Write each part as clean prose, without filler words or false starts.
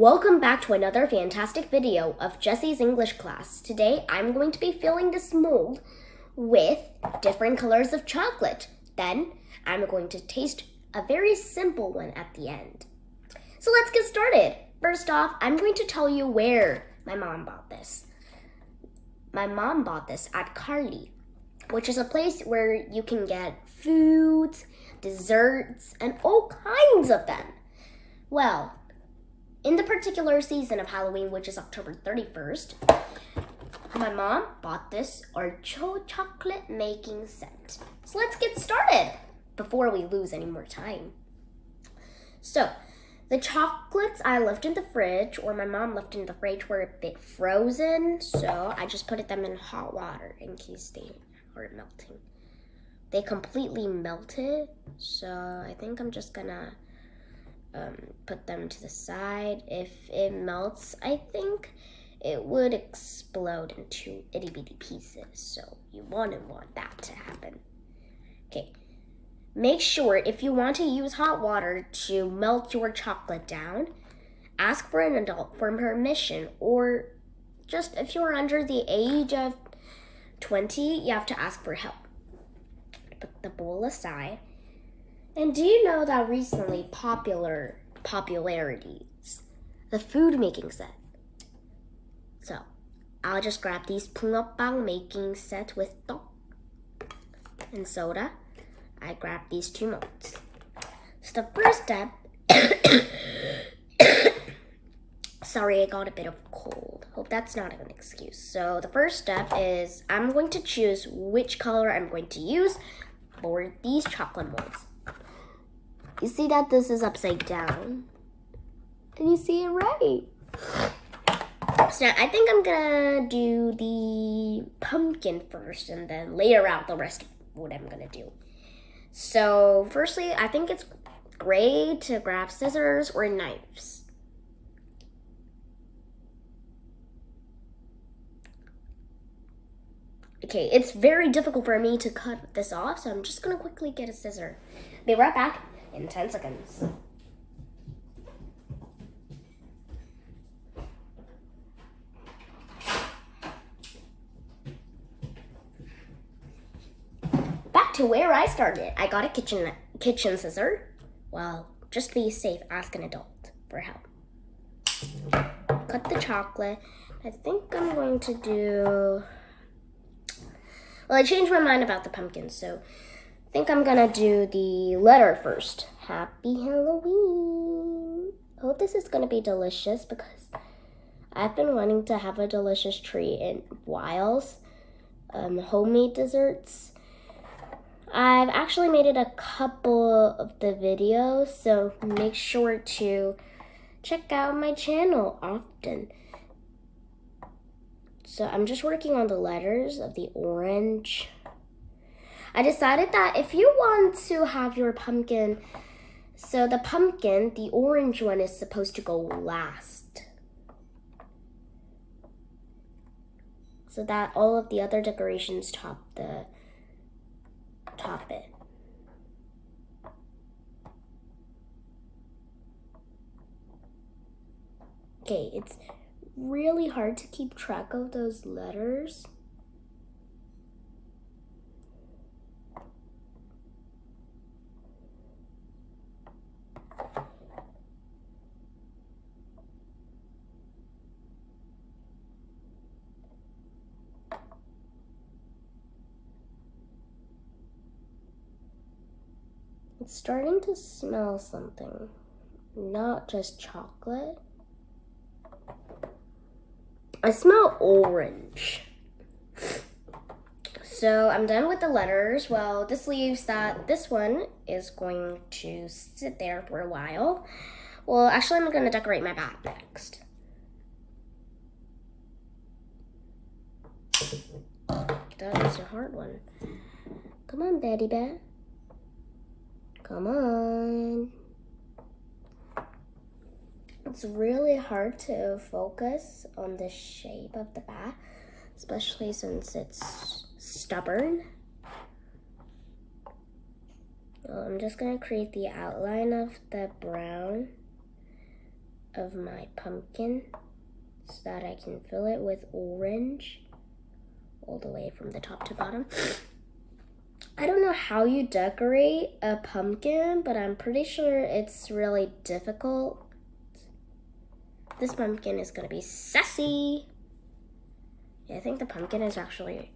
Welcome back to another fantastic video of Jessie's English class. Today I'm going to be filling this mold with different colors of chocolate. Then I'm going to taste a very simple one at the end. So let's get started. First off, I'm going to tell you where my mom bought this. My mom bought this at Carly, which is a place where you can get foods, desserts, and all kinds of them. Well, in the particular season of Halloween, which is October 31st, my mom bought this Archo chocolate making set. So let's get started before we lose any more time. So, the chocolates I left in the fridge, or my mom left in the fridge, were a bit frozen, so I just put them in hot water in case they are melting. They completely melted, so I think I'm just gonna put them to the side. If it melts, I think it would explode into itty bitty pieces, so you wouldn't want that to happen. Okay, make sure if you want to use hot water to melt your chocolate down, ask for an adult for permission, or just if you're under the age of 20, you have to ask for help. Put the bowl aside. And do you know that recently popularities, the food making set? So, I'll just grab these 붕어빵 making set with 떡 and soda. I grab these two molds. So the first step, sorry, I got a bit of cold. Hope that's not an excuse. So the first step is I'm going to choose which color I'm going to use for these chocolate molds. You see that this is upside down? And you see it right. So I think I'm gonna do the pumpkin first and then layer out the rest of what I'm gonna do. So firstly, I think it's great to grab scissors or knives. Okay, it's very difficult for me to cut this off, so I'm just gonna quickly get a scissor. Be right back in 10 seconds. Back to where I started. I got a kitchen scissor. Well, just be safe, ask an adult for help. Cut the chocolate. I think I'm going to do... Well, I changed my mind about the pumpkins, so I think I'm gonna do the letter first. Happy Halloween. I hope this is gonna be delicious because I've been wanting to have a delicious treat in whiles. Homemade desserts. I've actually made it a couple of the videos, so make sure to check out my channel often. So I'm just working on the letters of the orange. I decided that if you want to have your pumpkin, so the pumpkin, the orange one, is supposed to go last, so that all of the other decorations top it. Okay, it's really hard to keep track of those letters. It's starting to smell something, not just chocolate. I smell orange. So I'm done with the letters. Well, this leaves that this one is going to sit there for a while. Well, actually, I'm going to decorate my bat next. That is a hard one. Come on, Betty Bat. Come on. It's really hard to focus on the shape of the bat, especially since it's stubborn. I'm just going to create the outline of the brown of my pumpkin so that I can fill it with orange all the way from the top to bottom. I don't know how you decorate a pumpkin, but I'm pretty sure it's really difficult. This pumpkin is gonna be sassy. Yeah, I think the pumpkin is actually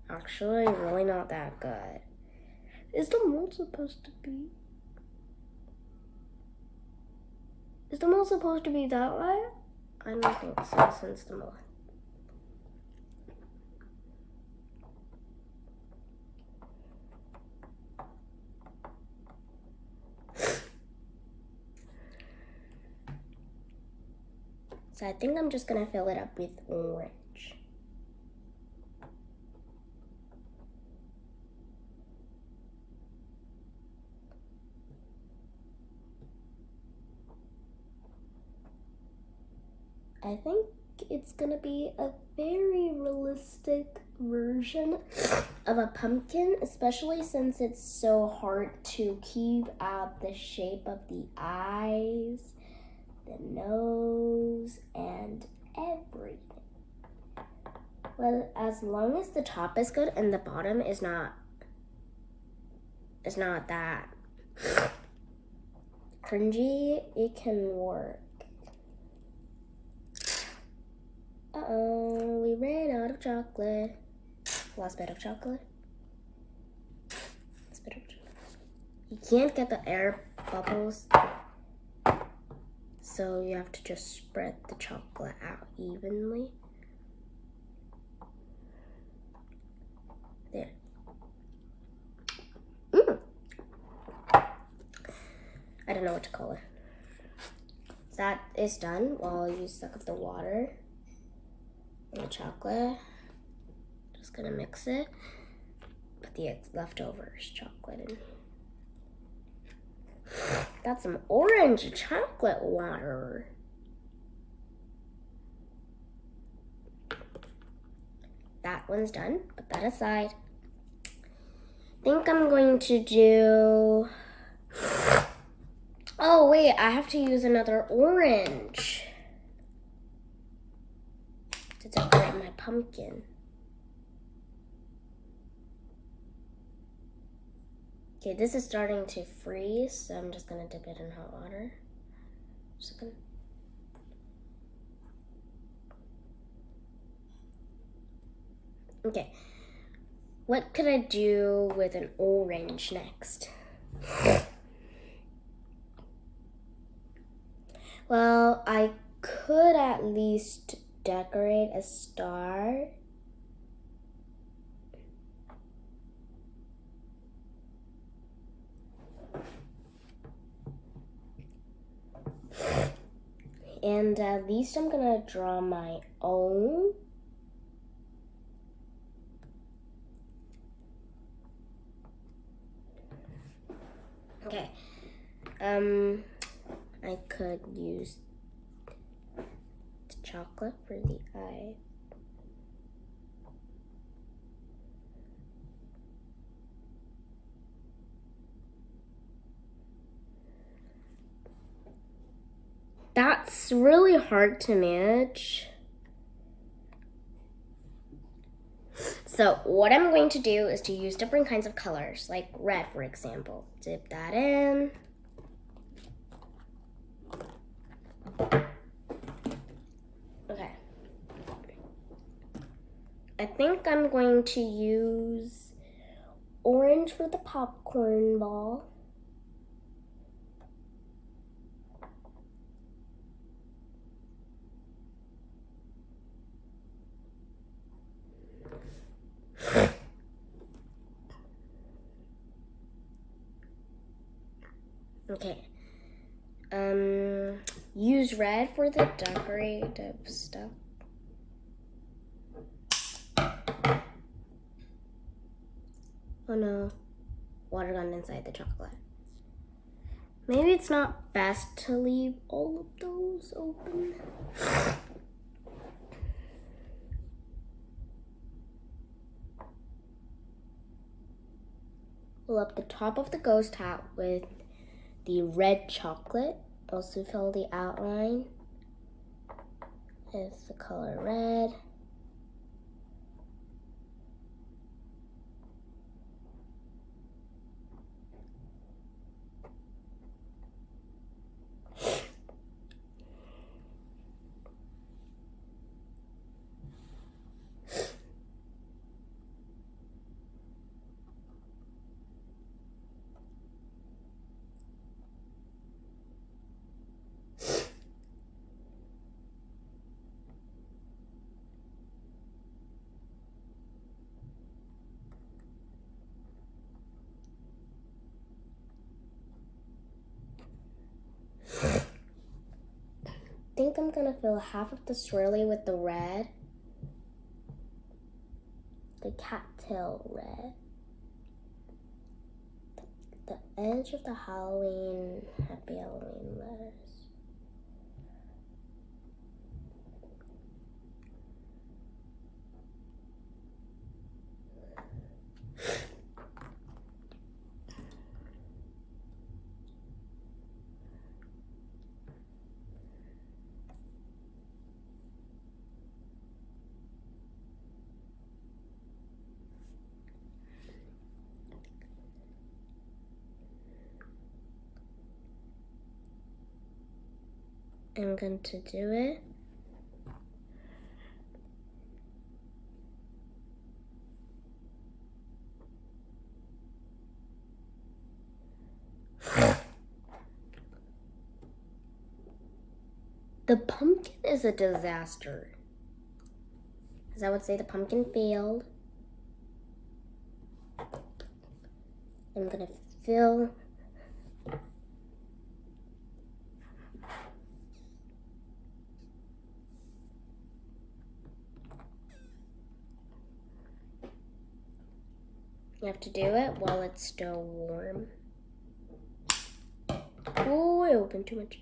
really not that good. Is the mold supposed to be? Is the mold supposed to be that way? I don't think so, since the mold. So I think I'm just gonna fill it up with orange. I think it's gonna be a very realistic version of a pumpkin, especially since it's so hard to keep out the shape of the eyes, the nose, and everything. Well, as long as the top is good and the bottom is not that cringy, it can work. Uh-oh, we ran out of chocolate. Last bit of chocolate. You can't get the air bubbles, so you have to just spread the chocolate out evenly. There. I don't know what to call it. So that is done while you suck up the water and the chocolate. Just gonna mix it. Put the leftovers chocolate in. Got some orange chocolate water. That one's done. Put that aside. I think I'm going to do... Oh wait, I have to use another orange to decorate my pumpkin. Okay, this is starting to freeze, so I'm just gonna dip it in hot water. Okay, what could I do with an orange next? Well, I could at least decorate a star. And at least I'm gonna draw my own. Okay. I could use the chocolate for the eye. That's really hard to manage. So what I'm going to do is to use different kinds of colors, like red, for example. Dip that in. Okay. I think I'm going to use orange for the popcorn ball. Okay. Use red for the decorative stuff. Oh no, water got inside the chocolate. Maybe it's not best to leave all of those open. Fill up the top of the ghost hat with the red chocolate. also fill the outline with the color red. I think I'm gonna fill half of the swirly with the red, the cattail red, the edge of the Halloween, happy Halloween letters. I'm going to do it. The pumpkin is a disaster. As I would say, the pumpkin failed. I'm gonna fill You have to do it while it's still warm. Oh, I opened too much.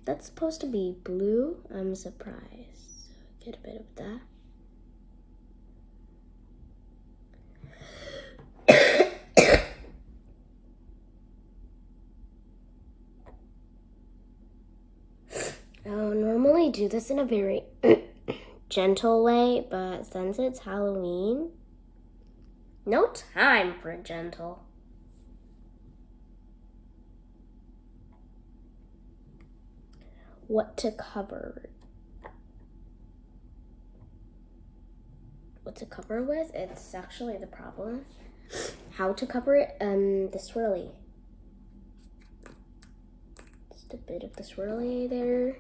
That's supposed to be blue. I'm surprised. So get a bit of that. I normally do this in a very gentle way, but since it's Halloween, no time for gentle. What to cover? What to cover with? It's actually the problem. How to cover it? The swirly. Just a bit of the swirly there.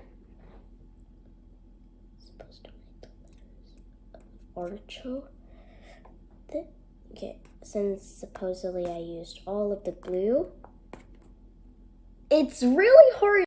Supposed to make the letters of artichoke. Okay, since supposedly I used all of the blue, it's really hard